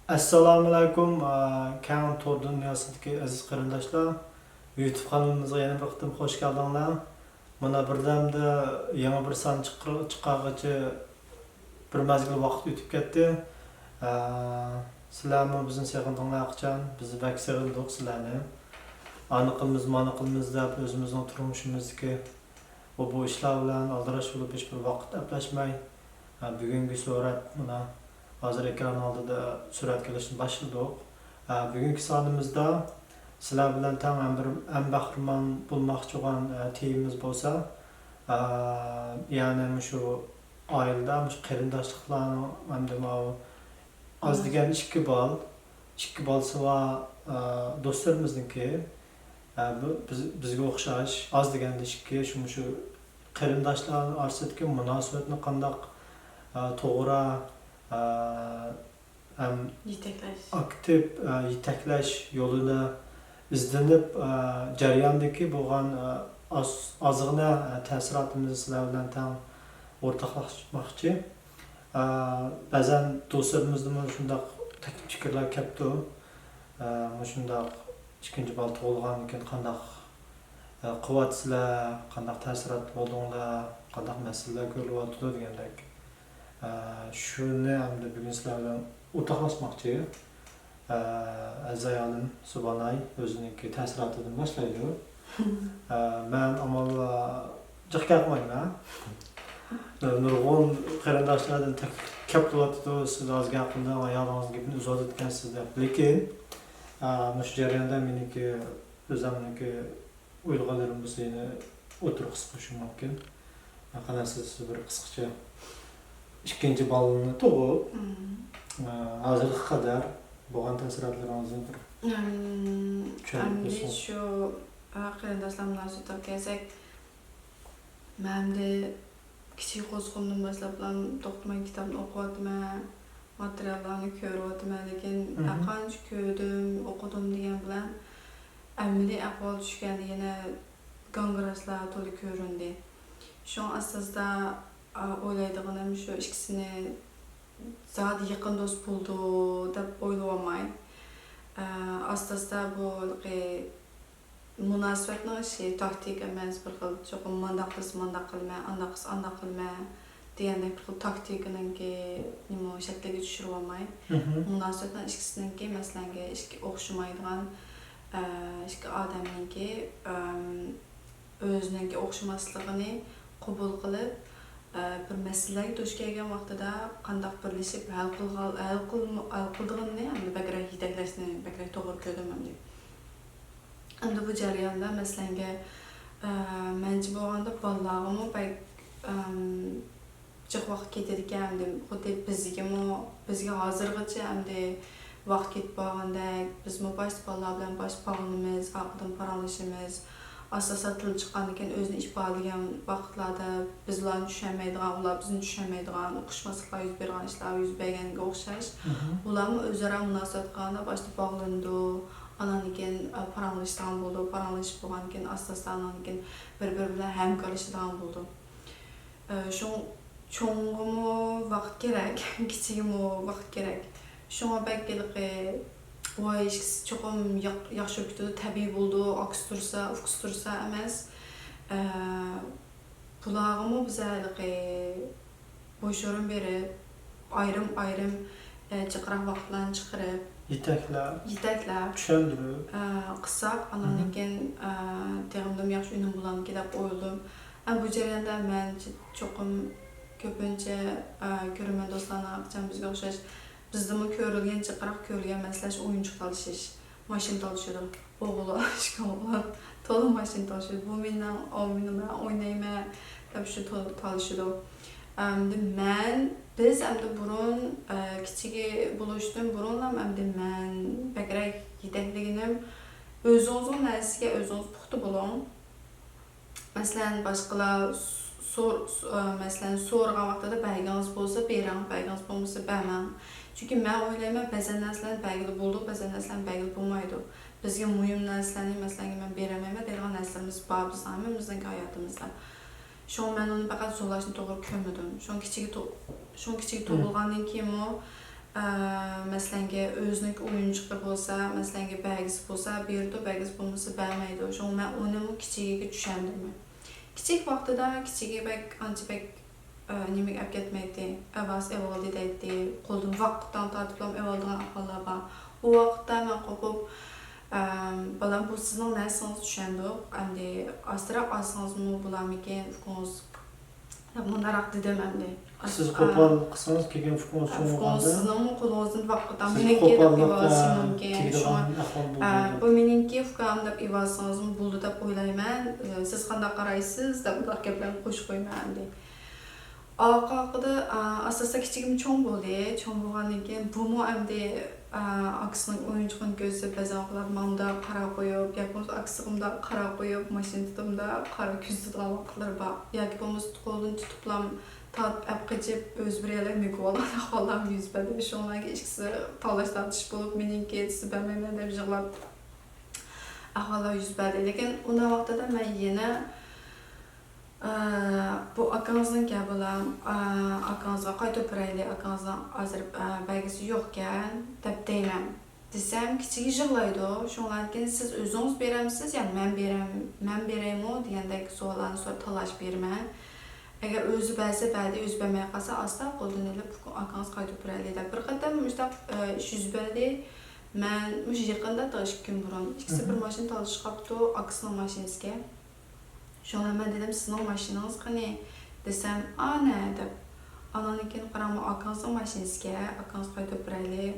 Assalomu alaykum, Count Tour dunyosidagi aziz qarindoshlar. YouTube kanalımıza yana bir qitim hoş geldinglar. Mana birdamda yangi bir son chiqqanicha bir mazgil vaqt o'tib ketdi. Sizlarni bizni seg'indinglar qachon? Biz bak seg'indik sizlarni. Aniqimiz, maniqimiz deb o'zimizning turmushimizdagi bu ishlar bilan aldirash bo'lib hech bir vaqt aplashmay, bugungi surat mana hozir ekran oldida suratga olishni boshladik. Bugungi sonimizda sizlar bilan tang ham bahramand bo'lmoqchi bo'lgan temamiz bo'lsa, ya'ni shu oilada shu qarindoshliklarni hamda oz degan 2 bolasi va do'stlarimizniki bizga o'xshash oz deganda 2 shu qarindoshlar orasidagi munosabatni qanday to'g'ri aktiv yetaklash yo'lida izlanib jarayondagi bo'lgan ozg'ina ta'sirotimizni sizlar bilan tang o'rtoqlashmoqchi. Ba'zan do'stlarimizdan shunday taklif fikrlar kelibdi. Shunday ikkinchi bal tug'ilgandan keyin qanday quvvatsizlar, qanday ta'sirot bo'ldinglar, qanday masalalar ko'ryapti degandek. Shuni hamda bugun sizlar bilan o'rtoqlashmoqchi. Aziz ayolim Subhanay o'ziniki ta'sirotidan boshlaydi. Men amal jiq gapmayman. Nurg'un qarindoshlardan kelib turibdi, siz oz gapimdan ayolingizning gapini uzatayotgansiz deb. Lekin shu jarayonda meniki o'zimniki o'ylaganlarim bo'lsa yana o'tirib his qilishim mumkin. Qarasiz bir qisqacha ikkinchi balni tug'ib hozirga qadar bo'lgan ta'sirotlaringizni bir endi shu qarindoshlar munosabatiga kelsak, menda kichik qo'zg'ondan boshlab to'xtamay kitobni o'qiyapman, materiallarni ko'ryapman, lekin qancha ko'rdim, o'qidim degan bilan amaliy ahvol tushganda yana kongresslar to'la ko'rindi. Shu asosida o'ylaydiganim shu ikkisini zot yaqin do'st bo'ldi deb o'ylayman. Asosida bu munosabatning taktik emas, bir xil cho'qim mandaq qilma, andaq qilma degandek bir xil taktikaningki nima shakliga tushirib olmay, munosabatning ikkisiningki masalan ikki o'xshamaydigan ikki odamningki o'zininki o'xshamasligini qabul qilib, bir masalaga duch kelgan vaqtida qanday birlashib hal qildiganini hamda bakrak yetaklashni bakrak to'g'ri ko'rdim hamda. Endi bu jarayonda masalanga menchi bo'lganda bolalarga bak jiq vaqt ketadi ekan, xuddi bizga hozirgacha hamda vaqt ketib bo'lgandek, bizmi bosh bolalar bilan bosh bog'lanamiz, orqadan paranglashamiz. Asosan til chiqqandan keyin o'zini ifodalagan vaqtlarda biz ularni tushunmaydigan, ular bizni tushunmaydigan, o'qishmasliklar yuz bergan ishlar yuz berganga o'xshash. Ularni o'zaro munosabat qilganda boshda bog'landi, andan keyin paranglashgan bo'ldi, paranglashib bo'lgandan keyin asosan andan keyin bir-biri bilan hamkorlashadigan bo'ldi. Shu cho'ng'imi vaqt kerak, kichigimi vaqt kerak. Shunga bakilqi voy ishkisi cho'qim yaxshi o'tdi, tabiiy bo'ldi, aks tursa emas. Bularni bizlarga bo'sh o'rin berib, ayrim chiqroq vaqtlarni chiqarib, yetaklab tushundirib qilsak, andan keyin teg'imdim yaxshi unum bo'larmikin deb o'yladim. Bu jarayonda men cho'qim ko'pincha ko'raman do'stlarni qachon bizga o'xshash bizdami ko'rilgan chiqroq ko'rilgan maslash o'yinchoq talashish, mashina talashadi, o'g'il ishqolar to'la mashina talashadi. Bu mendan o'ynayman deb shu talashadi. Biz hamda burun kichigi bo'lishdan burun ham hamda men bakrak yetakliginim o'zingizning narsaga o'zingiz puxta bo'ling. Masalan, boshqalar so'ragan vaqtida baygingiz bo'lsa berang, baygingiz bo'lmasa bermang. Chunki men o'ylayman, ba'zan narsalar belgili bo'ldi, ba'zan narsalar belgili bo'lmaydi. Bizga muhim narsalarni masalan men beramayman degan narsalarimiz bor bizning hayotimizda. Şu an ben onu faqat zo'rlashni to'g'ri ko'rmadim. Şu an kichik tug'ilgandan keyin Мәсәләнгә özünün oyuncuqı bolsa, мәсәләнгə bəgisi bolsa, berdi, bəgisi bolmasa bərməydi. Şoň mən onu kiçigiga düşəndirmə. Kiçik vaqtida kiçigi bək anca bək nimək əp getməydi. Əvvəs ev oldu deydi. Qoldum vaqtdan tartıblam ev olduğan ahvallar var. O vaqtda mən qopub balam bu sizin nəsiniz düşəndik. Əmdi asıraq alsanızmı bulamıken fikringiz bunlaraq dedim əmdi. Siz qo'pol qilsangiz kelgan fikringiz shu bo'lganda sizning qo'lingizdan vaqtdan siz meniki qo'pollikqa mumkin. tegadigan ahvol bo'ldi. Bu meniki fikrim deb evasangiz bo'ldi deb o'ylayman. Siz qanday qaraysiz deb bunday gaplarni qo'shib qo'yman deydi. Aqaqida asosda kichigim cho'ng bo'ldi. Cho'ng bo'lgandan keyin bumu endi aksining o'yinchiqini ko'zib bazaqlar mamda qarab qo'yib, yoki bo'lmasa aksigimda qarab qo'yib, mashina tutumda qarab kuzatgan vaqtlar bor. Yoki bo'lmasa qo'lini tutiblam tat əp qıcıb öz birələr müqvalan ahvallar yüz bədi. Şunlarga ikisi talaş tartış bo'lib, meniki etisi bəməyən deb yığılıb ahvallar yüz bədi. Lekin onda vaqtda mən yenə bu akanızın gəbilam, akanızga qaytıb birəyli, akanızdan azır bəgisi yoxkən dəb deyəm. Desəm, kiçigi yığılaydı. Şunlarga siz özünüz berəmsiz, yəni mən berəyim o deyəndəki suallarını sonra talaş bermən. Əgər özü bəzi bədi, özü bəməyə qalsa, asla qoldan elib akanız qaytıb birəyli də. Bir qədər müstəq iş yüz bədi. Mən yıqında da 2 gün burun. İkisi bir maşın talış qapdı, akısının maşinizə. Şuna mən dedim, sizin maşininiz qani? Desəm, nə edib? Ananınkini qaramı akanızın maşinizə, akanız qaytıb birəyli.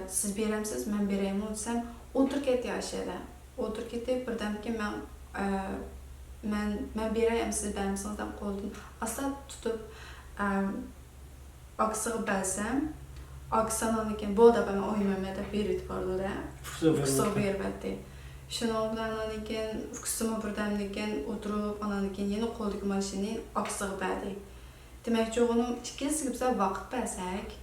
Siz berəmsiz, mən berəyim o desəm, otur get yaşaydı. Otur getib, birdən ki, mən berəyəm, siz bərmisinizdən qoldum. Asla tutub aksığı bəlsəm, aksananınkən, bu da bana oymamədə bir itibarlı da. Fıksığı berbədi. Şuna oğlananınkən, fıksımı birdəmlikən, oturub ananınkən yeni qolduk maşini aksığı bədi. Demək ki, onun ikisi bizə vaxt bəsək,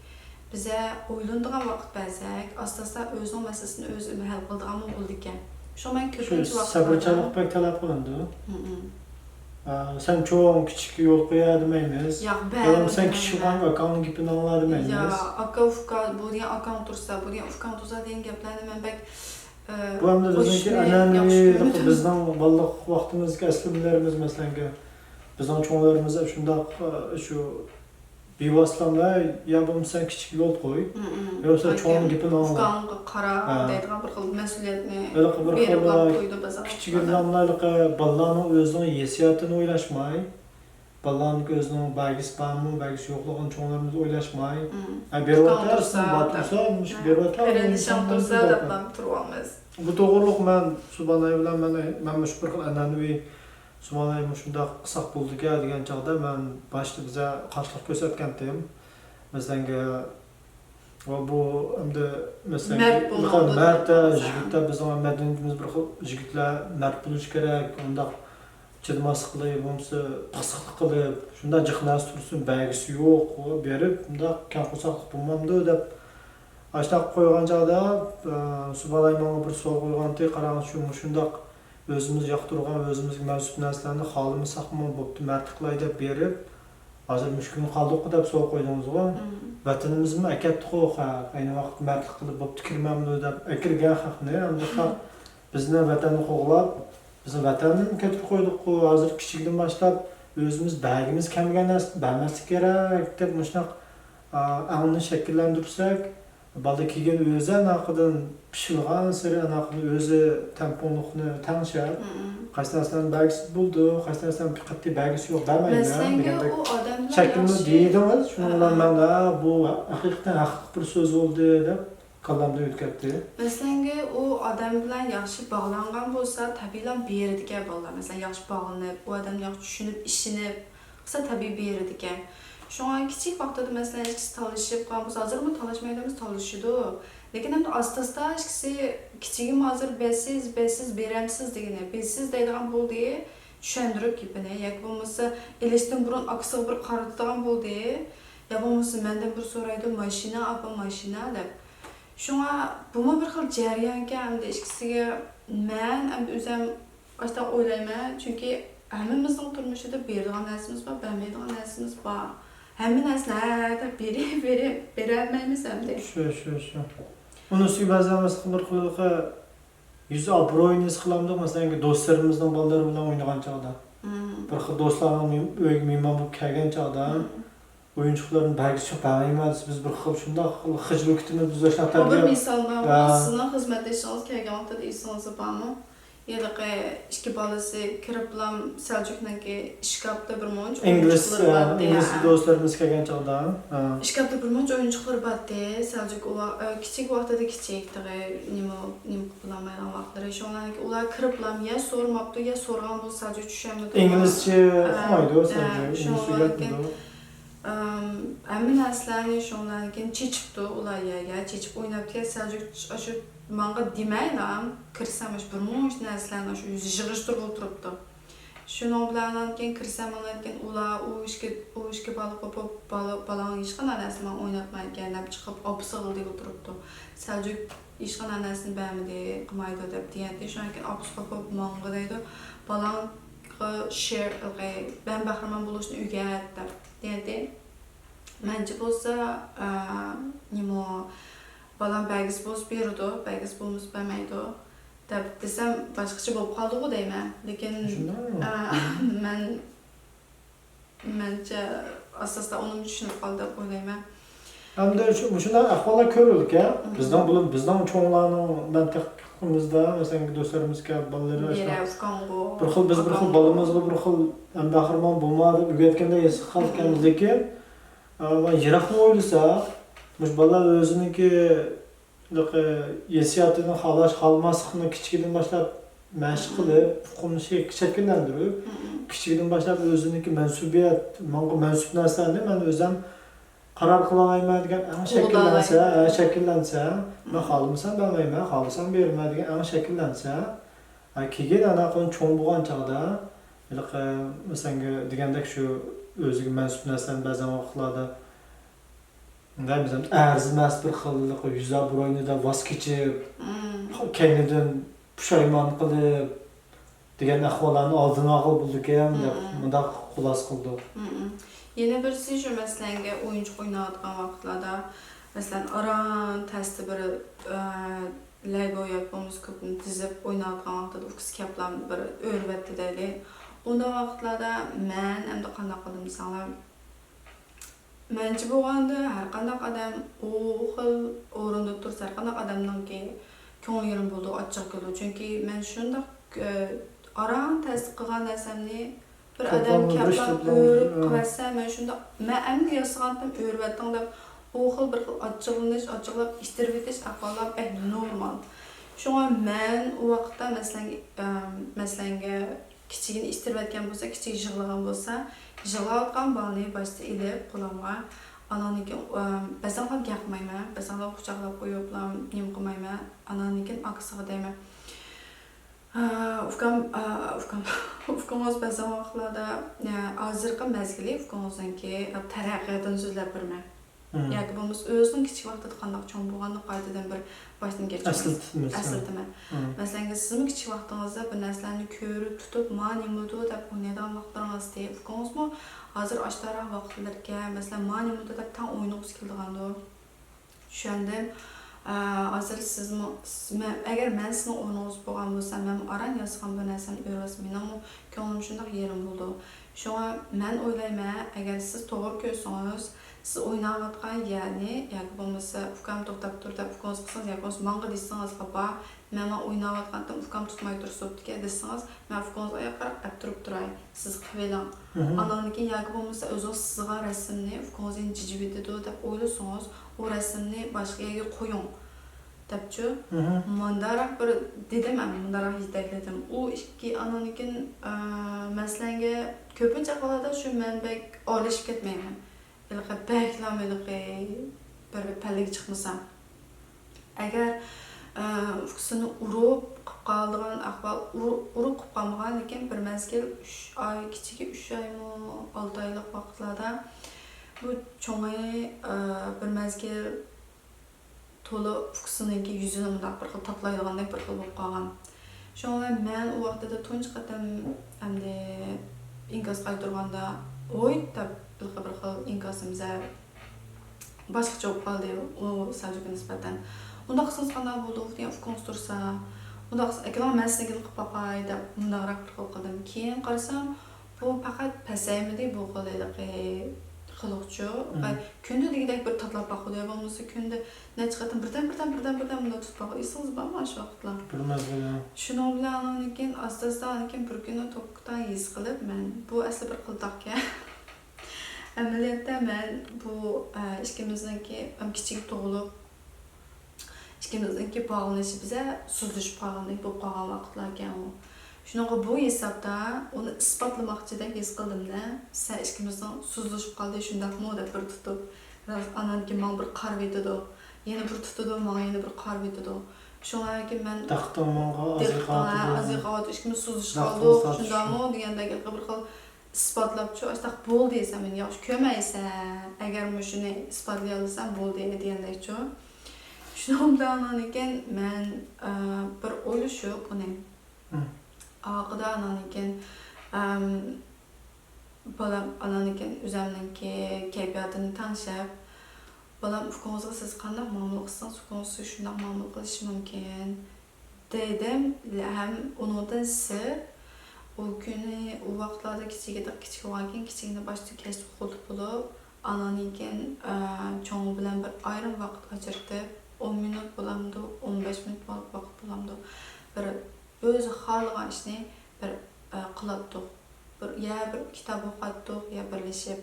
bizə oylundığan vaxt bəsək, asla özünün məsələsini özü həll qıldığan mı buldukən. Şu sabırçılık pek talep qılındı. Sen çoğun küçük yol qoya demeymiz. Yox, sen küçük olan akanın gipini anla demeymiz. Aka ufka, bu diyen akan tursa, bu diyen ufkan tursa deyin geplerini mən bək bu hem de bizimki önemli bizden ballık vaxtımız, əslimlərimiz məsələn ki, bizden çoğunlarımıza şu bivaslamla ya bunu sen küçük yol koy. Yoksa çoğun gipini anla. Ufkan qara deydiğen bir xil məsuliyyətini verib qoydu bizə. Küçük insanlarla ballarının özünün yesiyatını oylaşmay. Ballarının özünün belgisi var mı, belgisi yoxluğunu çoğunlarımız oylaşmay. Bervatarsın, batırsa, Perendişan tursa da turmamız. Bu doğruluq mən Subhanay bilan mən bir xil ənənəvi Subhanay şunda qısaq buldu gəldigan çağda mən başda bizə qarşılıq göstərkəndim. Məsələn bu əmdə məsələn mərd jigitlər bizim mədəniyyətimiz bir xil jigitlər mərd buluş kerak, onda çılmasıq qılıb, onsa pasıqlıq qılıb, şunda jıqnas tursun, bəgisi yox, berib, bunda kən qusaqlıq bulmamdı deyə aştaq qoyğan çağda Subhanay mənə bir sual qoyğandı, qarağın şundaq özümüz yaxtırğan, özümüzün mənsub nəslərini xalımız saxmı boptu, mərtiqlay deb berib, hazır müşkün qaldıq deb sual qoydunuz o. Vətənimizmi əkətdik o, aynı vaxt mərtlik qılıb boptu kirməmli deb əkirgən xaqni, əmdə bizni vətəni qoğlab, bizim vətənini kötür qoyduq o, hazır kiçikdən başlab özümüz bəgimiz kəmgən nəsli bəlməsi gerək deb müşnaq əmini şəkilləndirsək, balda kelgan o'zi anaqidan pishilgan siri anaqidan o'zi tamponliqni tanishar. Qaysi narsadan bagisi bo'ldi, qaysi narsadan qat'iy bagisi yo'q demaydi. Masalan, u odamlar shaklni deydingiz, shuning bilan manda bu haqiqatan haqli bir so'z bo'ldi deb qalbimda o'tkazdi. Masalan, u odam bilan yaxshi bog'langan bo'lsa, tabiiy beradigan bolalar. Masalan, yaxshi bog'lanib, u odamni yaxshi tushunib, ishinib, qilsa tabiiy beradigan. Şu an kiçik vaqtda məsələn ikisi talışıb qalmış, hazırmı talışmaydığımız talışıdı. Lakin hem de asta ikisi kiçigim hazır bəsiz berəmsiz deyəni, bəsiz deyilən bol deyə düşəndirib gibini. Yəni olmasa eləşdən burun aksıq bir qarıtdığan bol deyə, ya olmasa məndən bir soraydı maşina, apa maşina deb. Şuna buma bir xil cəryanki həm də ikisiga mən həm də özüm başda oylayman. Çünki həmimizin turmuşida berdiğan nərsimiz var, bərməydiğan nərsimiz var. hamma narsani berolmaymiz hamda. Shu. Unisi ba'zan bir xilqa yüz obro'yini his qilamiz, masalan, do'stlarimizning bolalari bilan o'ynagan chog'da. Bir xil do'stlarning uyiga mehmon bo'lib kelgan chog'da o'yinchoqlarni bagi chiqib bermaymiz. Biz bir xil shunday xijillikni tuzashni Bir tarbiya. misalda sizning xizmatdoshingiz kelgan vaqtda esingiz bormi? Yiliqi ikki bolasi kirib bilan Selçukniki ishkapda bir munch İngliz do'stlarimiz kelgan chog'da. ishkapda bir munch o'yinchoqlar bordi. Selçuk kichik vaqtida kichikdigi, nima qilolmaydigan vaqtlari. Shunlarki ular kirib bilan ya so'rmabdi, ya so'rgan bo'lsa Selçuk tushunmadi. İngilizce olmaydi o Selçuk. İngilizce hamma narsalarni shunlardan chechibdi ular yerga chechib o'ynabdi. Selçuk shu manga demaydi ham kirsam bir munch narsalarni shu yig'ishtirib o'tiribdi. Shuning bilan keyin kirsam keyin ular u ishga balang hech qanday narsani o'ynatmayotgan deb chiqib opsig'il deb o'tiribdi. Selçuk hech qanday narsani bermadi, qilmaydi deb deyapti. Shundan keyin opsig'il manga deydi. Balang share ben bahramon bo'lishni o'rgatdi deyapti. Menimcha bo'lsa nima balam belgis bo'z berdi, belgis bo'lmas bermaydi deb desam boshqacha bo'lib qoldi-ku deyman. Lekin menimcha asosda uni tushunib qoldi deb o'ylayman. Hamda shunday ahvollar ko'rildi-ku. Bizning cho'nglarning mintaqamizda, masalan, do'stlarimizga bolalar bir xil bolamizga bir xil bahramon bo'lmadi, o'rgatganda yesi qolganmiz, lekin yiroqni o'ylasak, mush bolalar o'ziniki hissiyotini xolmaslikni kichikdan boshlab mashq qilib, huquqni shakllantirib, kichikdan boshlab o'ziniki mansubiyat, menga mansub narsalarni men o'zim qaror qila olmayman degan shakllansa, men xohlamasam bermayman, xohlasam bermayman degan shakllansa, keyin anaqani cho'ng bo'lgan chog'da, masalan, degandek shu o'ziga mansub narsalarni ba'zan vaqtlarda arzimas bir xillik yuzlab buraynidan voz kechib, keynidan pushaymon qilib degan ahvollarni oldini olib bo'ldi-ekan deb bunday xulosa qildi. Yana birisi shu masalanga o'yinchoq o'ynayotgan vaqtlarda, masalan, aran tasti bir Lego yapmamız ko'pni tizib o'ynayotgan vaqtida u qiz kaplan bir o'rvatdi deylik. Unda vaqtlarda men hamda qanday qildim desanglar, menimcha bo'lganda har qanday odam u xil o'rinda tursa, har qanday odamningki ko'nglim bo'ldi, ochiq keldi. Chunki men shunday aran tasti qilgan narsamni bir odam kaplan o'rib qilsa, men shunda men endi yasagandim o'rvatdim deb u xil bir xil ochiqlab istirib etish ahvollar normal. Shunga men u vaqtda masalanga kichigini istirib etgan bo'lsa, kichik yig'lagan bo'lsa, yig'layotgan bolani boshda ilib qo'limga ananiki ba'zan ham gapirmayman, ba'zan ham quchoqlab qo'yib bilan nima qilmayman, ananikin aksiga deyman. Ufqangiz ba'zan vaqtlarda hozirgi mazgili ufqangizniki taraqqiyotdan so'zlab berman. Yoki bo'lmasa o'zining kichik vaqtida qanday cho'ng bo'lganini qaytadan bir boshdan kechiramiz. Asildimi? Masalan, sizning kichik vaqtingizda bir narsalarni ko'rib tutib, "Men nimadu" deb o'ynaydigan vaqtlaringiz ufqangizmi? Hozir oshtaroq vaqtlarga, masalan, "Men nimadu" deb tan o'ynag'isiz kelgandir. Tushundim. Hozir agar men sizning o'rningiz bo'lgan bo'lsa, men aran yozgan bir narsani o'rasam, mening ko'nglim shunday yerim bo'ldi. Shunga men o'ylayman, agar siz to'g'ri ko'rsangiz, siz o'ynayotgan yerni, yoki bo'lmasa ukam to'xtab tur deb ukangiz qilsangiz, yoki bo'lmasa menga desangiz, "Papa, men o'ynayotgandim, ukam tutmay turibdi" desangiz, men ukangizga oyoq qarab turib turay. Siz qiling. Ananiki yoki bo'lmasa o'zingiz sizga rasmni ukangizning jijibidi deb o'ylasangiz, o rasmni boshqa yerga qo'ying. Debchi, mandarak bir dedim, men mandarak yetakladim. U ikki ananikin masalanga ko'pincha hollarda shu menbek olishib ketmayman. Bir palliga chiqmasam. Agar uksini urib qoldigan ahvol, urib qolmagan lekin bir mazgil 3 oy, kichigi 3 oymi, 6 oylik vaqtlarda bu cho'ngi bir mazgil to'la uksininki yuzini bunday bir xil toplaydigandek bir xil bo'lib qolgan. Shunga men u vaqtda tunji qatam hamda inkas qaytarganda oy deb bir xil inkosimiz boshqacha bo'lib qoldi u Selçuk'a nisbatan. Unda qilsangiz qanday bo'ldi degan fikringiz tursa, unda akam men sizga qilib boqay deb undaqroq bir qildim. Keyin qarasam, bu faqat pasaymidi bu qılıqçı. Kunda degidek bir tatlab baxıdı bo'lmasa kunda necha qatim birdan bunda tutib baxıdı. Esingiz bormi shu vaqtlar? Bilmezdim. Shuning bilan keyin asta-asta bir kuni to'qdan his qilib, men bu asli bir qildaqka. Amaliyotda men bu ikkimizniki kichik tug'ilib ikkimizniki bog'lanishi biza suzlashib qolgandek bo'lib qolgan vaqtlar ekan u. Shunaqa bu hisobda uni isbotlamoqchidek his qildimda, sen ikkimizning suzlashib qoldi shundaqmi deb bir tutib, ananki men bir qarab etdi. Yana bir tutdi, menga yana bir qarab etdi. Shundan keyin men taqtomonga aziqat ikkimiz suzlashib qoldik, shundaqmi degandagi bir xil isbotlabchi, "Astaq bo'ldi" desam, men yaxshi ko'maysa, agar shuni isbotlay olsam bo'ldi degandekchi. Shuning bilan ekan men bir o'ylashib uni aqida ananikin balam ananikin o'zimninki kayfiyatini tanishib, balam fikringizga siz qanday ma'mul qilsangiz, fikringizni shunday ma'mul qilish mumkin dedim. Ham undan sir o kuni u vaqtlarda kichik bo'lgan kichikni boshda kasb qilib bo'lib, ananikin cho'ng bilan bir ayrim vaqt ajratib 10 minut bo'lamdi, 15 minut vaqt bo'lamdi. Bir o'zi xohlagan ishni bir qildik. Bir kitob o'qitdik, ya birlashib.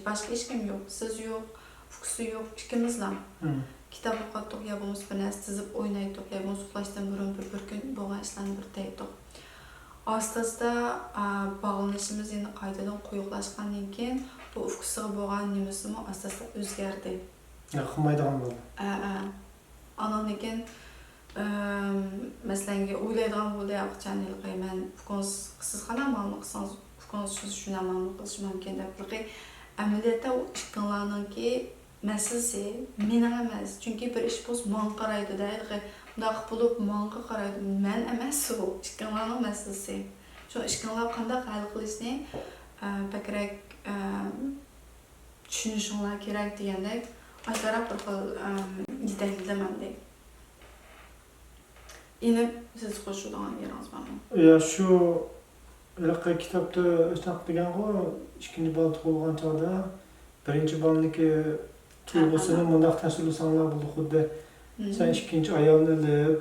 Boshqa hech kim yo'q, siz yo'q, fuksi yo'q, ikkimizlar. Kitob o'qitdik, ya bo'lmasa bir narsa tizib o'ynaydik, ya bo'lmasa uxlashdan burun bir kun bo'lgan ishlarni bir taydik. Asta-asta bog'lanishimiz endi qaytadan quyuqlashgandan keyin bu ufqsiga bo'lgan nimasimi asta-asta o'zgardi. Qilmaydigan bo'ldi. Ananikin masalan o'ylaydigan bo'ldi, yaxshilik men siz qanday ma'lum qilsangiz, fikringizni shunday ma'lum qilish mumkin deb bilqi. Amaliyotda u ikkinlarninki masalasi mening emas, chunki bir ish bo'lsa men qaraydi-da, bunday bo'lib menga qaraydi, men emas u, ikkinlarning masalasi. Shu ikkinlar qanday hal qilishni bakrak tushunishinglar kerak degandek, aytaraq bir xil yetaklamandek. Yine siz qo'shadigan yeringiz bormi? Ya shu ilaqa kitobda o'shnaq degan-ku, ikkinchi bola tug'ilgan chog'da birinchi bolaniki tuyg'usini mundaq tasvirlasanglar bo'ldi, xuddi sen ikkinchi ayolni olib,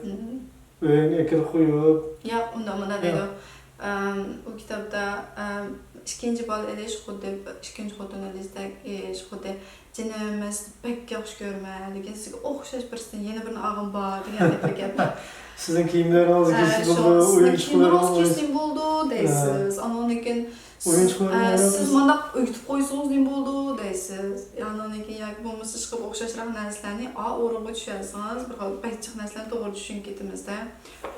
uyingga kirib qo'yib. Yo'q, unda deydi. U kitobda ikkinchi bola elish xuddi ikkinchi xotin elishdek, xuddi jinimiz pek yaxshi ko'rma, lekin sizga o'xshash birisidan yana birini og'im bor degan gap. Sizning kiyimlaringiz kiysiz bo'ldi, o'yinchiqlaringiz bo'ldi deysiz. Anonikin o'yinchiqlaringiz siz mana o'yitib qo'ysangiz nim bo'ldi deysiz. Anonikin yoki bo'lmasa chiqib o'xshashroq narsalarni o'ringa tushirsangiz, bir xil baychiq narsalarni to'g'ri tushunib ketamizda.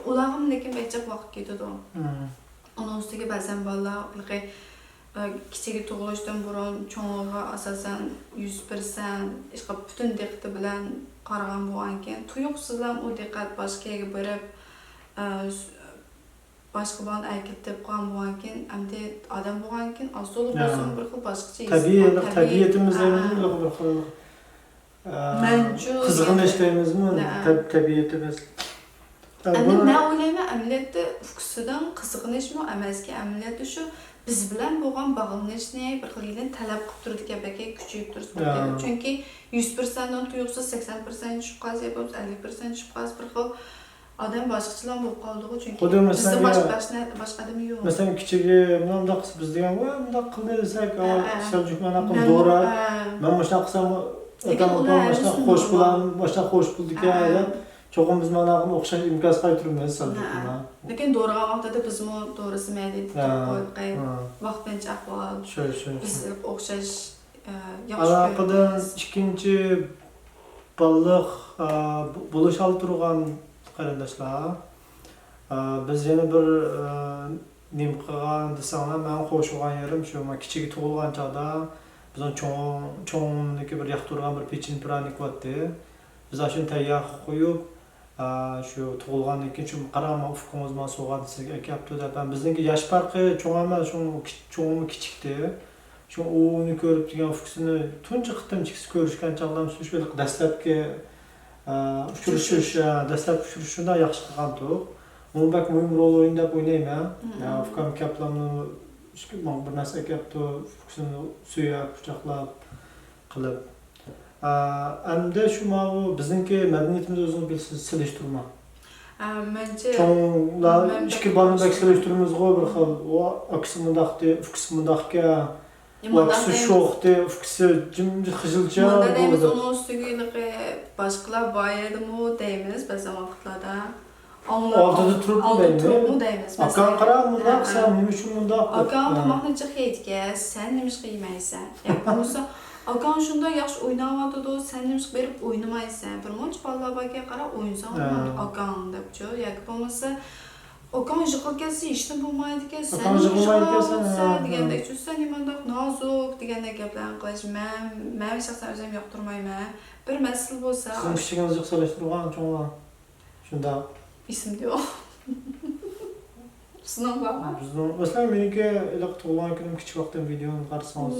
Ularga lekin baychiq vaqt ketadi. Onun ustiga ba'zan bolalar kichigi tug'ilishdan burun cho'ng'iga asosan 100% ishqa butun diqqati bilan qaragan bo'lgan keyin tuyuqsizlar u diqqat boshqaga berib boshqa bilan harakatda qolgan bo'lgan keyin endi odam bo'lgan keyin ozo'liq bo'lsin bir xil boshqacha tabiatimizda bir xil qizg'in ishlaymizmi tabiatimiz. Endi ne o'ylayman, amaliyotda fuksidan qizg'inishmi emaski, amaliyotda shu biz bilan bo'lgan bog'lanishni bir xil talab qilib turdi kabaki kuchayib turibdi. Chunki 100% dan tuyuqsiz 80% tushib qolsa, 50% tushib qolsa bir xil odam boshqachalar bo'lib qoldi-ku, chunki bizda boshqa odam yo'q. Masalan, kichigi bundoq biz degan, "Voy, bundoq qildi" desak, Selçuk mana qilib to'g'ri. Men boshqa qilsam, otam boshqa xo'sh bilan boshqa xo'sh bo'ldik-a. Çoğun biz manağını o'xshash imkon qaytirmaymiz Selçuk'na. Lekin doğruga vaqtida bizmi to'g'risi mayli deb qo'yib, vaqtincha ahvol. Biz o'xshash yaxshi. Aloqadan ikkinchi baliq bo'lish olib turgan qarindoshlar. Biz yana bir nim qilgan desanglar, men qo'shilgan yerim shu, men kichigi tug'ilgan chog'da bizning cho'ngimniki bir yoqtirgan bir pechin pranik bo'tdi. Biz shuni tayyor qo'yib shu tug'ilgandan keyin shu qarama ufqimiz bilan so'g'adi sizga aytibdi deb. Bizniki yosh farqi cho'ng emas, cho'ngmi kichikdi. Şu onu görüp degan fuksini tunji qitim chikisi ko'rishgan chog'dan shu böyle dastlabki dastlabki uchrashuvda yaxshi qilgandik. Onu bak mühim rol o'ynab o'ynayman. Ya Fukam kaplamni bir narsa kapdi, fuksini suyab, quchoqlab qilib. Endi shu mavzu bizniki madaniyatimiz o'zini bilsiz silishtirma. Bence Çoğunlar iki balını bekseliştirimiz go bir xil. O aksimindaqdi, fuksimizdaqka Vaksı şoqdi, fıksı cimci xıcılca Manda deymiz, bo'ldi. onun üstüge başqalar bayredimi deymiz bəzən vaxtlarda. Altıda turibmi deymi? Turibmi deymiz. Akan qara mundaq, sen nima uchun mundaq? Akan tamaqni chiq yetga, sen nima ish qilmaysan. Bo'lsa, akan shunda yaxshi o'ynayotdi, sen nima ish berib o'ynamaysan. Bir muncha bolalarga qara o'yinsan, akan debchi, yoki bo'lmasa Okan jıqıl kelsa ishni bo'lmaydi-ku, sen jıqıl degandek, sen nimandaq nozik degandek gaplarni qilish men shaxsan o'zim yoqtirmayman. Bir masala bo'lsa, sizning kichkinagizni solishtirgan cho'nglar. Shunda ism yo'q. Sinov bormi? Bizning masalan meniki iliq tug'ilgan kunim kichik vaqtdan videoni qarasangiz.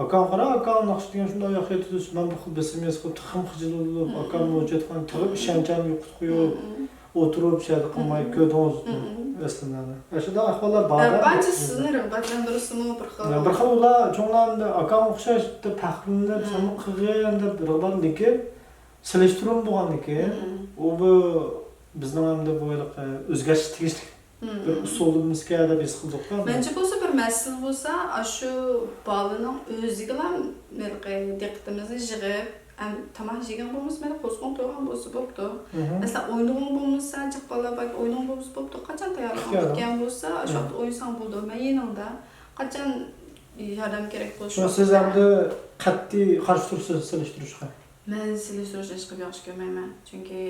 Akan qara, akan naqsh degan shunday yaxshi men bu xil bisimiz qilib tixim xijilib, akan mojatxon tig'ib ishonchamni yo'qotib oturup şey qilmay ko'rdingiz aslında. Shunda ahvollar bor. Bence sizning rag'batlantirishimi bir xil. Bir xil ular cho'nglarni akam o'xshash deb taxminlab sami qilgan deb birlarniki selishtirum bo'lganligi u bu bizning hamda bu o'zgarish tegishli bir usulimizga deb his qildik. Bence bo'lsa bir masala bo'lsa, shu bolaning o'ziga ham diqqatimizni yig'ib tamam yegan bo'lmasa, mana qo'zg'on to'g'an bo'lsa bo'pti. Masalan, o'yingan bo'lmasa, chiqqanlar bak o'yingan bo'lsa bo'pti. Qachon tayyorlangan bo'lsa, shu vaqt o'yinsan bo'ldi. Men yaningda qachon yordam kerak bo'lsa. Siz hamda qat'iy qarshi tursiz selishtirishga. Men selishtirishni hech qilib yaxshi ko'rmayman. Chunki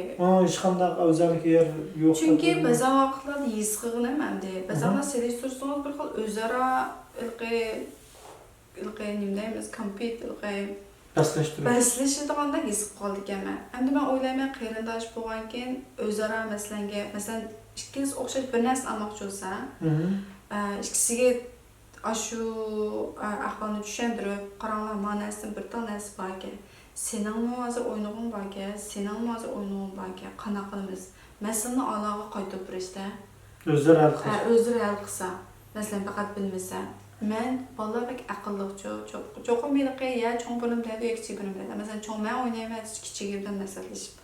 hech qanday o'zalik yer yo'q. Chunki ba'zan vaqtlarda his qilganman-da. Ba'zan selishtirsangiz bir xil o'zaro ilqi nima deymiz, kompyuter Bəslashadiğanda his qilib qoldim. Endi men o'ylayman, qarindosh bo'lgan keyin o'zaro masalan, ikkisi o'xshash bir narsa olmoqchi bo'lsa, ikkisiga shu ahvolni tushuntirib, qaranglar, ma'nosida bir tal narsa bor ekan. Seningmi hozir o'ynag'ing bor ekan, seningmi hozir o'ynag'ing bor ekan. Qanaqa qilamiz? Masalani aloqa qaytarib berishda. O'zlari hal qilsa. O'zlari hal qilsa, masalan, faqat bilmasa. Men bolalar aqlliqchi, cho'qim meni ya cho'ng bilim deydi, yoki kichik bilim deydi. Masalan, cho'ng men o'ynayman, kichigi bilan maslahatlashib.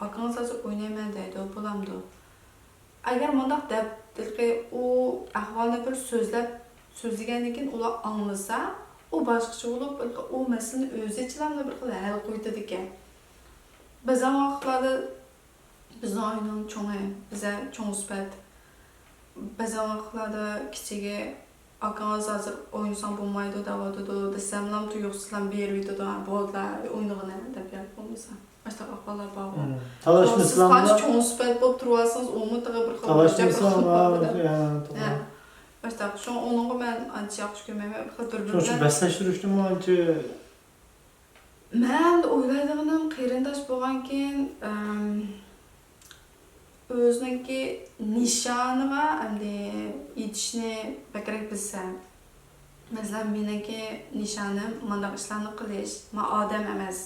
Akangiz hozir o'ynayman deydi, bo'lamdi. Agar mundaq deb u ahvolni bir so'zlagandan keyin ular anglasa, u boshqacha bo'lib, u masalani o'zi ichidan bir xil hal qo'ydi ekan. Ba'zan vaqtlarda bizning oyning cho'ngi, bizga cho'ng sifat. Ba'zan vaqtlarda kichigi Akangiz hozir o'yinsan bo'lmaydi davodu desam ham tuyuqsizlar beriydi bo'ldilar o'ynag'ini deb gap bo'lmasa. Boshqa ahvollar bor. Talashmasam siz cho'ng sifat bo'lib turasiz, o'mitiga bir xil talashmasam boshqa shu o'ningga men ancha yaxshi ko'rmayman. Shu baslashtirishni ancha men o'ylaydiganim qarindosh bo'lgan keyin o'ziniki nishoniga endi yetishni bakrak bilsa. Masalan, meniki nishonim mundaq ishlarni qilish, men odam emas.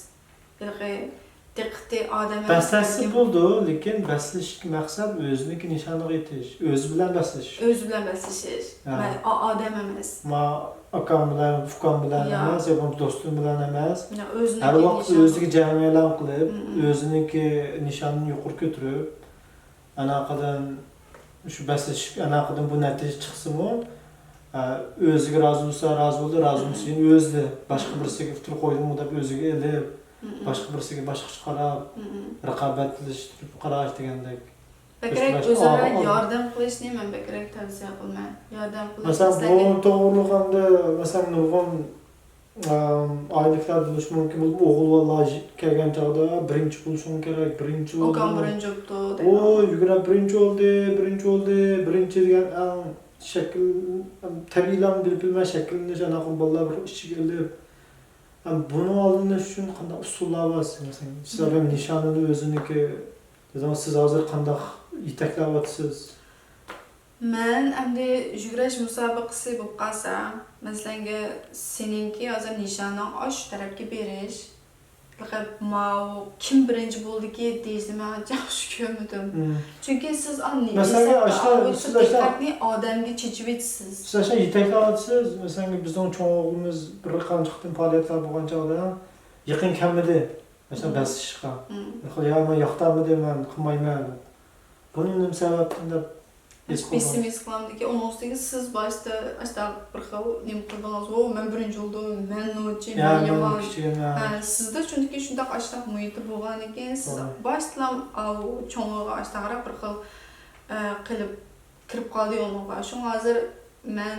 Diqqatli odam emas. Baslashsi bo'ldi, lekin baslash maqsad o'ziniki nishoniga yetish, o'zi bilan baslash. O'zi bilan baslashish. Men odam emas. Men akam bilan, Fukam bilan emas, yoki do'stim bilan emas. O'ziniki har vaqt o'ziga jang e'lon qilib, o'ziniki nishonini yuqori ko'tarib anaqadan shu baslash anaqadan bu natija chiqsa-mu, o'ziga rozi bo'lsa, rozi bo'ldi, rozi bo'lsa, o'zi boshqa birisiga fikr qo'ydimi deb o'ziga elib, boshqa birisiga boshqacha qarab, raqobatlashtirib qarash degandek. Bakrak o'zaro yordam qilishni men bakrak tavsiya qilmayman. Yordam qilish. Masalan, bu to'g'rilig'anda, masalan, nurg'un oyliklar bo'lishi mumkin. O'g'il bola kelgan chog'da birinchi bo'lishim kerak, birinchi bo'ldi. O'g'il birinchi bo'ldi. O, yugurib birinchi degan shakl tabiiylan bilma shaklini anaqa bolalar bir ichiga ilib. Buni oldinish uchun qanday usullar bor masalan? Sizlar nishonini o'ziniki, siz hozir qanday yetaklayapsiz? Men endi yugurish musobaqasi bo'lib qolsa, masalan, seninki hozir nishonning osh tarafga berish. Mao kim birinchi bo'ldiki deyishni men yaxshi ko'rmadim. Chunki siz Masalan, siz diqqatni odamga chechib etasiz. Siz yetaklayapsiz. Masalan, bizning cho'ng'imiz bir qanchaqdan faoliyatlar bo'lgan chog'da yaqin kamidi. Masalan, basishqa. Ya men yoqtamidi, men qilmayman. Buning nima sababdan deb pessimist qilamdiki, onun ustiga siz boshda ashta bir xil nima qildingiz, "O, men birinchi bo'ldim, men nochi, men yomon." Sizda chunki shunday ashta muhiti bo'lgan ekan, siz boshdan cho'ng'iga ashta qarab bir xil qilib kirib qoldi yo'lga. Shunga hozir men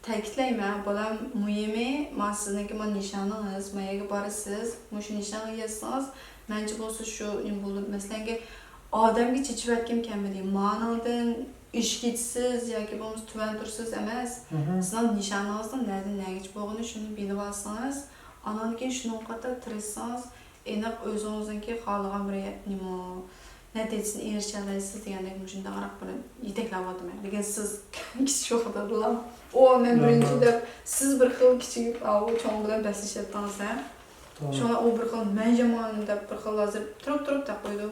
ta'kidlayman, bolam muhimi, men sizniki men nishoningiz, mayaga borasiz, shu nishonga yetsangiz, mencha bo'lsa shu nima bo'ldi, masalan, odamga chechayotgan kamidi, ma'nodan ish ketsiz yoki bo'lmasa tuvan tursiz emas. Sizning nishoningizdan nerdan nergacha bo'lganini shuni bilib olsangiz, andan keyin shuni qata tirishsangiz, aniq o'zingizniki xohlagan bir nima natijasini erisha olasiz degandek shunday qarab buni yetaklayapman. Lekin siz kichik yo'qdilar. O men birinchi deb siz bir xil kichik cho'ng bilan baslashyapsiz. Shuna u bir xil men yomon deb bir xil hozir turib deb qo'ydi.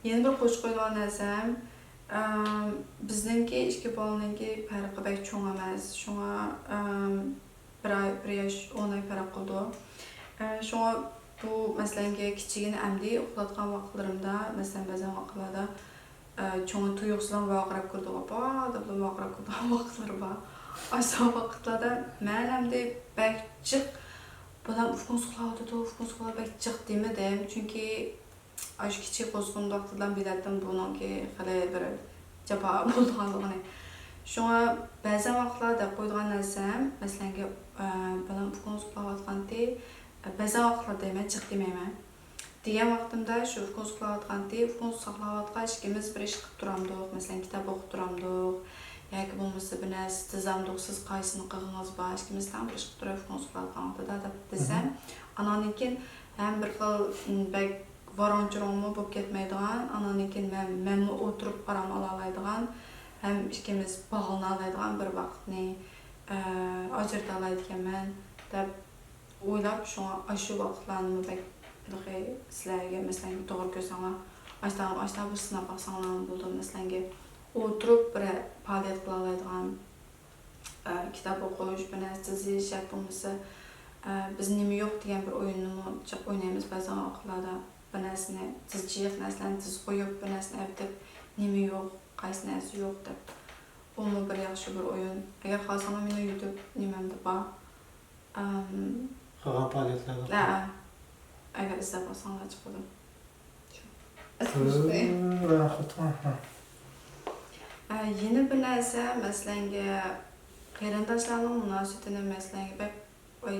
Yeni bir qo'shib qo'ygan narsam, bizningki ikki bolaninki farqi bek cho'ng emas. Shunga bir yosh 10 oy farq qildi. Shunga bu masalan kichigini amdi uxlatgan vaqtlarimda, masalan ba'zan vaqtlarda cho'ng tuyuqsidan vaqirab kirdi, "Opa" deb vaqirab kirgan vaqtlar bor. Aysa vaqtlarda men amdi bek jiq bolam ufqun suqladi, bek jiq demedim. Chunki aş kichik qo'zg'in vaqtidan biladim buningki hali bir jabo bo'lganligini. Shunga ba'zan vaqtlarda qo'ygan narsam, masalan, bolam ufqun suqlayotganda, ba'zan vaqtlarda men chiq demayman. Degan vaqtimda shu ufqun suqlayotganda, ufqun saqlayotgan ishimiz bir ish qilib turamdik, masalan, kitob o'qib turamdik, yoki bo'lmasa bir narsa tizamdik, siz qaysini qilgangiz bor, ishimiz ham bir ish qilib turib ufqun suqlayotgan vaqtida deb desam, andan keyin ham bir xil varonchiroqmi bo'lib ketmaydigan, andan keyin men o'tirib aram olaydigan, ham ikkimiz bog'lana oladigan bir vaqtni ajrata oladiganman deb o'ylab, shunga shu vaqtlarni bek sizlarga masalan to'g'ri ko'rsanglar, ashta bir sinab qolsanglar bo'ldi, masalan, o'tirib bir faoliyat qila oladigan kitob o'qish, bir narsa chizish, yoki bo'lmasa biz nima yo'q degan bir o'yinni o'ynaymiz ba'zan vaqtlarda. Bir narsani tizchiq, narsalarni tiz qo'yib, bir narsani aytib, nima yo'q, qaysi narsa yo'q deb. Bu bir yaxshi bir o'yin. Agar xohlasangiz meni YouTube nimamda bor. Qolgan faoliyatlarda. Agar izlab olsanglar chiqadi. Yeni bir narsa, masalan, qarindoshlarning munosabatini masalan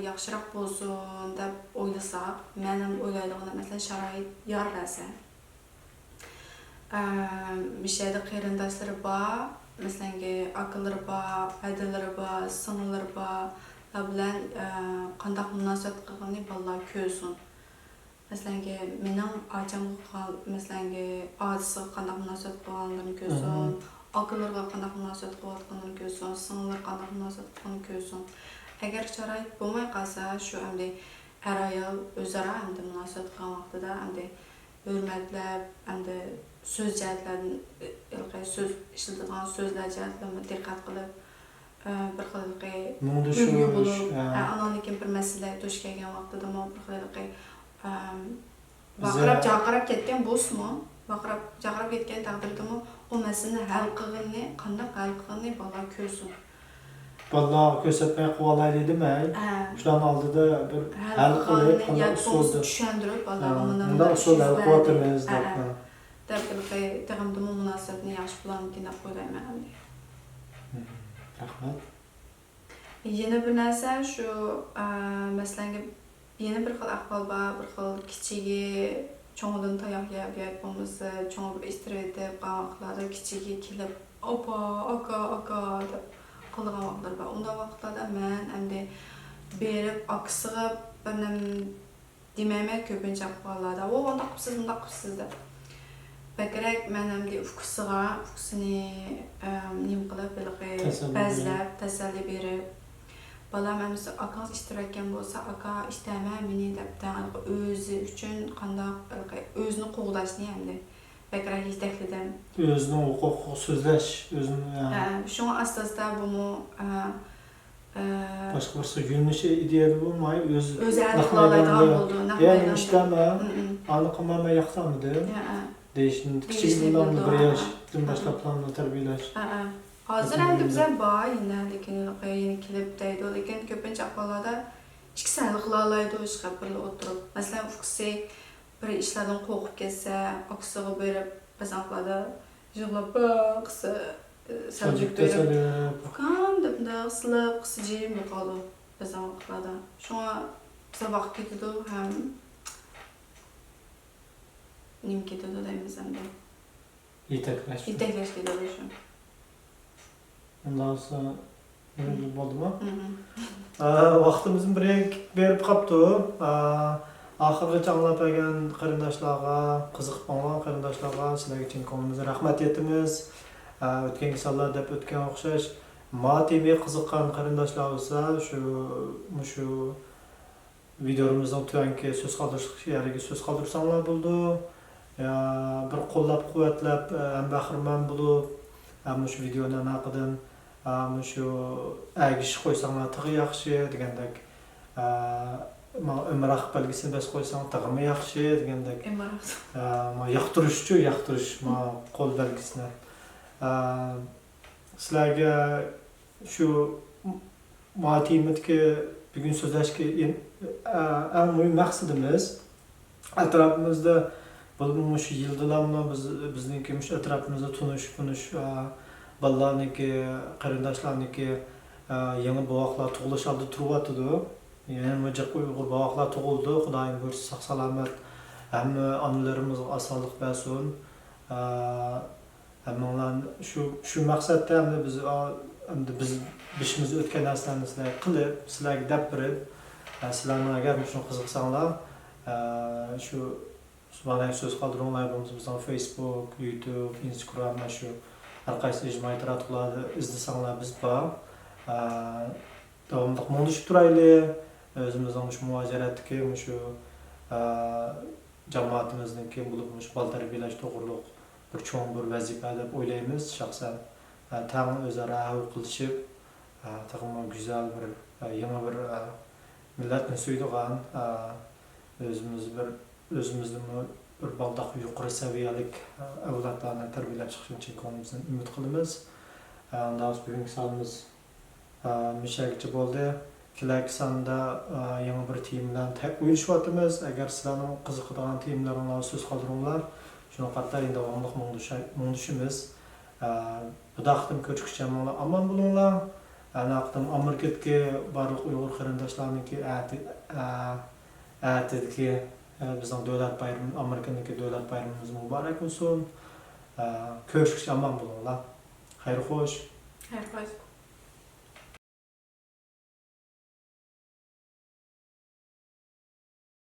yaxshiroq bo'lsin deb o'ylasak, men ham o'ylaydigan masalan sharoit yorlasa. Mishada qarindoshlari bor, masalan, akalari bor, adalari bor, singillari bor, bilan qanday munosabat qilganini bolalar ko'rsin. Masalan, mening achamga masalan, otasi qanday munosabat qilganini ko'rsin, akalarga qanday munosabat qilayotganini ko'rsin, singillar qanday munosabat qilganini ko'rsin. Agar sharoit bo'lmay qolsa, shu endi har ayol o'zaro endi munosabat qilgan vaqtida endi hurmatlab, endi so'z jihatlarini, so'z ishlatadigan so'zlar jihatlarini diqqat qilib, bir xil bo'lib, andan keyin bir masala duch kelgan vaqtida bir xil vaqirab chaqirib ketgan bo'lsa-mu, vaqirab chaqirib ketgan taqdirdami, o masalani hal qilganini, qanday hal qilganini bolalar ko'rsin. Bolalar ko'rsatmay qo'yalay dedimi? Shularning oldida bir hal qilib, qanday usulda tushuntirib, bolalarga bunday usullar qo'yatamiz deb. Deb taqimdimi munosabatni yaxshi bo'larmikin deb o'ylayman. Rahmat. Yana bir narsa shu, masalan, yana bir xil ahvol bor, bir xil kichigi cho'ng'idan tayoq yeb, yoki bo'lmasa cho'ng bir istiraydi deb qanaqalarda kichigi kelib, "Opa, aka" deb qilgan vaqtlar bor. Unda vaqtlarda men endi berib aksiga bir nima demayman ko'pincha ahvollarda. "O, unda qilibsiz deb. Bäkerek men hem ukusini nim qılıp bilgi Təsəlli bəzləb, təsəlli berib. Balam məmsə akaz iştirakən bolsa, aka işləmə məni dəbdən özü üçün qandaq özünü qoğdaşını həmdə. Bäkerek yetəklidən. Özünü hüquq sözləş, özünü Şuna asasda bunu başqa birisi yönüşü ideya olmay öz əliqlalaydan oldu. Yəni işləmə, anıqmama yaxtamıdır. Değişin küçük yıllarında bir yaş, tüm başka planla terbiyeleş. Hazır hem de bize bağ yine yeni klipteydi. O lakin köpünç akvalada iki sağlıqlarlaydı o işe birle oturup. Mesela ufkusi bir işlerden korkup geçse, aksuğu böyle bazanklada jığlap kısa sağlık böyle. Fukam da ıslıp kısıcıyım yukarıda bazanklada. Şu an bize vakit gidiyordu hem nim gidiyordu deyimiz hem de. Yetekleş. Yetekleş gidiyordu şu an. Ondan sonra ne oldu mu? Vaxtımızın bir berip qaptı. Axırgacha anglap bergan qarindoshlarga, qiziqib qolgan qarindoshlarga sizlarga chin ko'nglimizdan rahmat aytamiz. O'tgan sonlar deb o'tgan o'xshash matemiga qiziqqan qarindoshlar bo'lsa, shu videomizning tuyanki so'z qoldirish yeriga so'z qoldirsanglar bo'ldi. Bir qo'llab-quvvatlab, ham bahramand bo'lib, ham shu videoni anaqidan shu agish qo'ysanglar tig'i yaxshi degandek. Ömraq belgisini bas qo'ysang tig'imi yaxshi degandek. Yoqtirish qo'l belgisini. Sizlarga shu motimitga bugun so'zlashga eng muhim maqsadimiz atrofimizda bo'lmuş yildilarni bizniki mush atrofimizda tunish bolalarniki, qarindoshlarniki yangi bovoqlar tug'ilish oldi turyapti. Yani mücek Uygur boğaklar tug'ildi, Xudoyim ko'rsa sog' salomat. Hamma onalarimizga osonlik bersin. Hammalar shu maqsadda hamda biz bishimiz o'tgan narsalarni sizlarga qilib, sizlarga deb berib, sizlarni agar shuni qiziqsanglar, shu mana so'z qoldiringlar bizning Facebook, YouTube, Instagram shu har qaysi ijtimoiy tarmoqlarda izlasanglar biz bor. Davomli mo'ndishib turaylik. Özümüzün şu muhaciratdaki şu cemaatimizdeki bulup bal terbiyeleş doğruluk bir çoğun bir vazife deb o'ylaymiz şahsen. Tam o'zaro hal qilishib, taqimo güzel bir yangi bir millatni suydigan o'zimizni bir baldaq yuqori saviyalik avlodlarni tarbiyalab chiqish uchun ko'nglimizdan umid qilamiz. Ondan bugungi sonimiz mishagcha bo'ldi. Kelasi sonda yangi bir tema bilan uyushayapmiz. Agar sizlarning qiziqadigan temalaringiz so'z qoldiringlar. Shuni qattiq davomli mo'ndishimiz. Bu daqtim ko'chkicha aman bo'linglar. Anaqdim Amerikadagi barliq Uyg'ur qarindoshlarniki atidagi bizning davlat bayrami, Amerikaniki davlat bayramimiz muborak bo'lsin. Ko'chkicha aman bo'linglar. Xayr xo'sh. Xayr xo'sh.